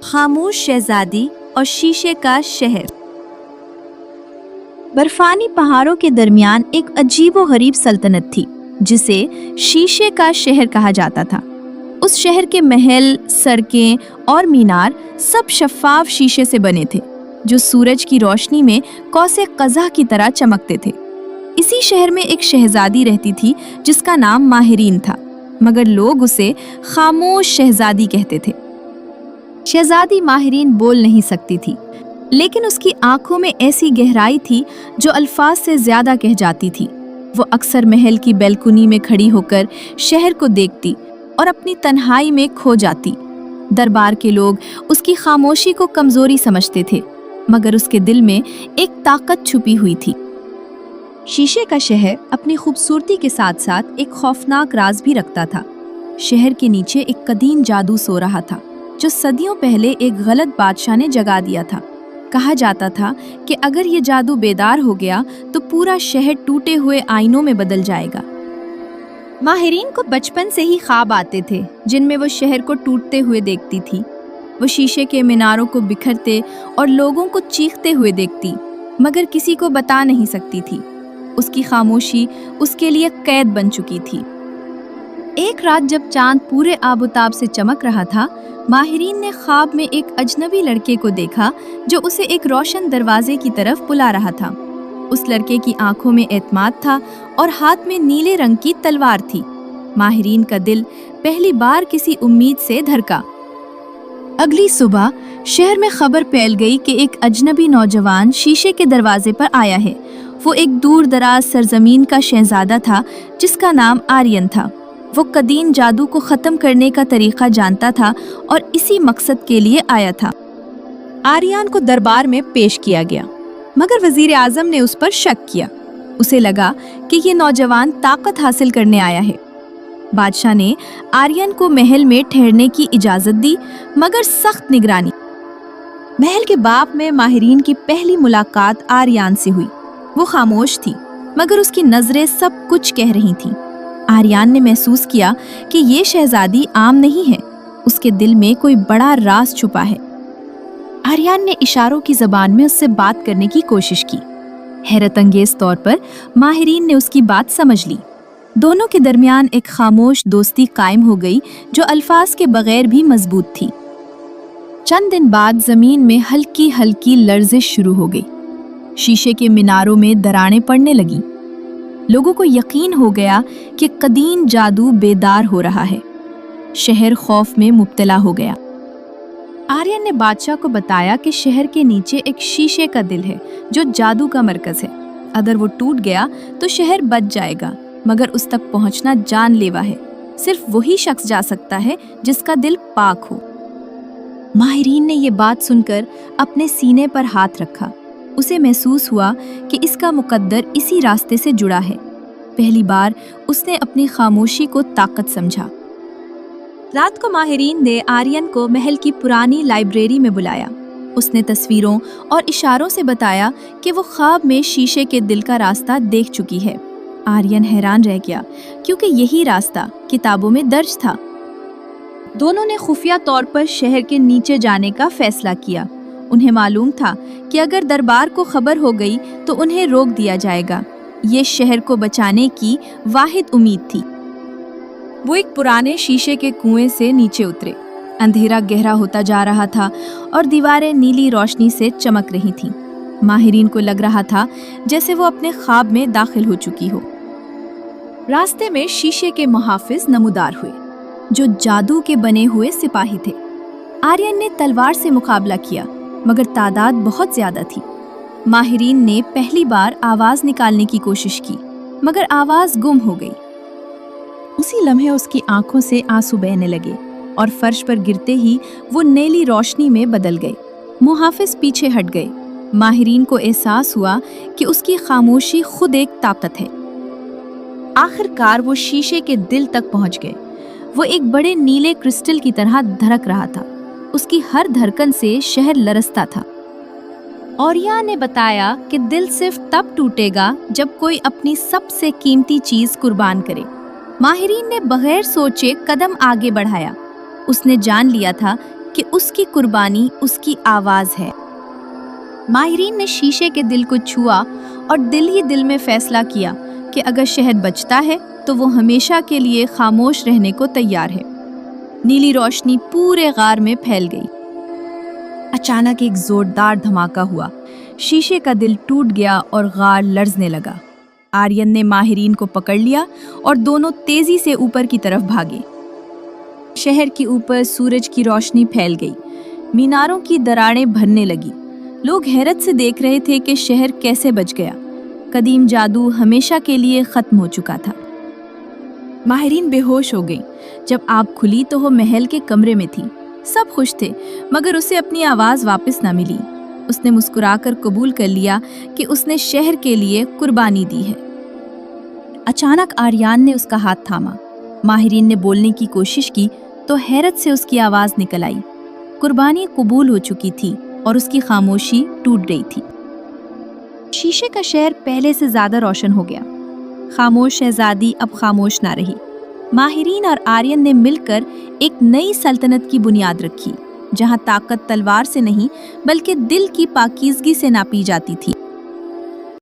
खामोश शहजादी और शीशे का शहर। बर्फानी पहाड़ों के दरमियान एक अजीबोगरीब सल्तनत थी जिसे शीशे का शहर कहा जाता था। उस शहर के महल, सड़कें और मीनार सब शफाफ शीशे से बने थे जो सूरज की रोशनी में कौसे कज़ा की तरह चमकते थे। इसी शहर में एक शहजादी रहती थी जिसका नाम माहिरीन था, मगर लोग उसे खामोश शहजादी कहते थे। शहजादी माहिरीन बोल नहीं सकती थी, लेकिन उसकी आंखों में ऐसी गहराई थी जो अल्फाज से ज्यादा कह जाती थी। वो अक्सर महल की बैल्कुनी में खड़ी होकर शहर को देखती और अपनी तन्हाई में खो जाती। दरबार के लोग उसकी खामोशी को कमजोरी समझते थे, मगर उसके दिल में एक ताकत छुपी हुई थी। शीशे का शहर अपनी खूबसूरती के साथ साथ एक खौफनाक राज भी रखता था। शहर के नीचे एक कदीम जादू सो रहा था जो सदियों पहले एक गलत बादशाह ने जगा दिया था। कहा जाता था कि अगर ये जादू बेदार हो गया तो पूरा शहर टूटे हुए आईनों में बदल जाएगा। माहिरीन को बचपन से ही ख्वाब आते थे जिनमें वो शहर को टूटते हुए देखती थी। वो शीशे के मीनारों को बिखरते और लोगों को चीखते हुए देखती, मगर किसी को बता नहीं सकती थी। उसकी खामोशी उसके लिए कैद बन चुकी थी। एक रात जब चांद पूरे आबोताब से चमक रहा था, माहिरीन ने ख्वाब में एक अजनबी लड़के को देखा जो उसे एक रोशन दरवाजे की तरफ बुला रहा था। उस लड़के की आंखों में एतमाद था और हाथ में नीले रंग की तलवार थी। माहिरीन का दिल पहली बार किसी उम्मीद से धड़का। अगली सुबह शहर में खबर फैल गई कि एक अजनबी नौजवान शीशे के दरवाजे पर आया है। वो एक दूर दराज सरजमीन का शहजादा था जिसका नाम आर्यन था। वो कदीम जादू को ख़त्म करने का तरीक़ा जानता था और इसी मकसद के लिए आया था। आर्यन को दरबार में पेश किया गया, मगर वज़ीर आज़म ने उस पर शक किया। उसे लगा कि ये नौजवान ताकत हासिल करने आया है। बादशाह ने आर्यन को महल में ठहरने की इजाज़त दी, मगर सख्त निगरानी। महल के बाप में माहिरीन की पहली मुलाकात आर्यन से हुई। वो खामोश थी, मगर उसकी नज़रें सब कुछ कह रही थीं। आर्यन ने महसूस किया कि ये शहजादी आम नहीं है, उसके दिल में कोई बड़ा राज छुपा है। आर्यन ने इशारों की ज़बान में उससे बात करने की कोशिश की। हैरत अंगेज तौर पर माहिरीन ने उसकी बात समझ ली। दोनों के दरमियान एक खामोश दोस्ती कायम हो गई जो अल्फाज के बगैर भी मजबूत थी। चंद दिन बाद ज़मीन में हल्की हल्की लर्जिश शुरू हो गई। शीशे के मीनारों में दरारें पड़ने लगीं। लोगों को यकीन हो गया कि कदीम जादू बेदार हो रहा है। शहर खौफ में मुब्तला हो गया। आर्यन ने बादशाह को बताया कि शहर के नीचे एक शीशे का दिल है जो जादू का मरकज है। अगर वो टूट गया तो शहर बच जाएगा, मगर उस तक पहुंचना जानलेवा है। सिर्फ वही शख्स जा सकता है जिसका दिल पाक हो। माहिरीन ने ये बात सुनकर अपने सीने पर हाथ रखा। उसे महसूस हुआ कि इसका मुकद्दर इसी रास्ते से जुड़ा है। पहली बार उसने अपनी खामोशी को ताकत समझा। रात को माहिरीन ने आर्यन को महल की पुरानी लाइब्रेरी में बुलाया। उसने तस्वीरों और इशारों से बताया कि वो ख्वाब में शीशे के दिल का रास्ता देख चुकी है। आर्यन हैरान रह गया क्योंकि यही रास्ता किताबों में दर्ज था। दोनों ने खुफिया तौर पर शहर के नीचे जाने का फैसला किया। उन्हें मालूम था कि अगर दरबार को खबर हो गई तो उन्हें रोक दिया जाएगा। ये शहर को बचाने की वाहिद उम्मीद थी। वो एक पुराने शीशे के कुएं से नीचे उतरे। अंधेरा गहरा होता जा रहा था और दीवारें नीली रोशनी से चमक रही थीं। माहिरीन को लग रहा था जैसे वो अपने ख्वाब में दाखिल हो चुकी हो। रास्ते में शीशे के मुहाफिज नमूदार हुए जो जादू के बने हुए सिपाही थे। आर्यन ने तलवार से मुकाबला किया, मगर तादाद बहुत ज्यादा थी। माहिरीन ने पहली बार आवाज निकालने की कोशिश की, मगर आवाज गुम हो गई। उसी लम्हे उसकी आंखों से आंसू बहने लगे और फर्श पर गिरते ही वो नीली रोशनी में बदल गए। मुहाफिज पीछे हट गए। माहिरीन को एहसास हुआ कि उसकी खामोशी खुद एक ताकत है। आखिरकार वो शीशे के दिल तक पहुंच गए। वो एक बड़े नीले क्रिस्टल की तरह धड़क रहा था। उसकी हर धड़कन से शहर लरसता था। औरिया ने बताया कि दिल सिर्फ तब टूटेगा जब कोई अपनी सबसे कीमती चीज कुर्बान करे। माहिरीन ने बगैर सोचे कदम आगे बढ़ाया। उसने जान लिया था کہ اس کی قربانی اس کی آواز ہے۔ ماہرین نے شیشے کے دل کو چھوا اور دل ہی دل میں فیصلہ کیا کہ اگر شہر بچتا ہے تو وہ ہمیشہ کے لیے خاموش رہنے کو تیار ہے۔ نیلی روشنی پورے غار میں پھیل گئی۔ اچانک ایک زوردار دھماکہ ہوا، شیشے کا دل ٹوٹ گیا اور غار لرزنے لگا۔ آرین نے ماہرین کو پکڑ لیا اور دونوں تیزی سے اوپر کی طرف بھاگے۔ شہر کے اوپر سورج کی روشنی پھیل گئی، میناروں کی دراڑیں بھرنے لگی۔ لوگ حیرت سے دیکھ رہے تھے کہ شہر کیسے بچ گیا۔ قدیم جادو ہمیشہ کے لیے ختم ہو چکا تھا۔ ماہرین بے ہوش ہو گئی۔ جب آنکھ کھلی تو وہ محل کے کمرے میں تھی۔ سب خوش تھے مگر اسے اپنی آواز واپس نہ ملی۔ اس نے مسکرا کر قبول کر لیا کہ اس نے شہر کے لیے قربانی دی ہے۔ اچانک آریان نے اس کا ہاتھ تھاما۔ ماہرین نے بولنے کی کوشش کی تو حیرت سے اس کی آواز نکل آئی۔ قربانی قبول ہو چکی تھی اور اس کی خاموشی ٹوٹ گئی تھی۔ شیشے کا شہر پہلے سے زیادہ روشن ہو گیا۔ خاموش شہزادی اب خاموش نہ رہی۔ ماہرین اور آرین نے مل کر ایک نئی سلطنت کی بنیاد رکھی، جہاں طاقت تلوار سے نہیں بلکہ دل کی پاکیزگی سے ناپی جاتی تھی۔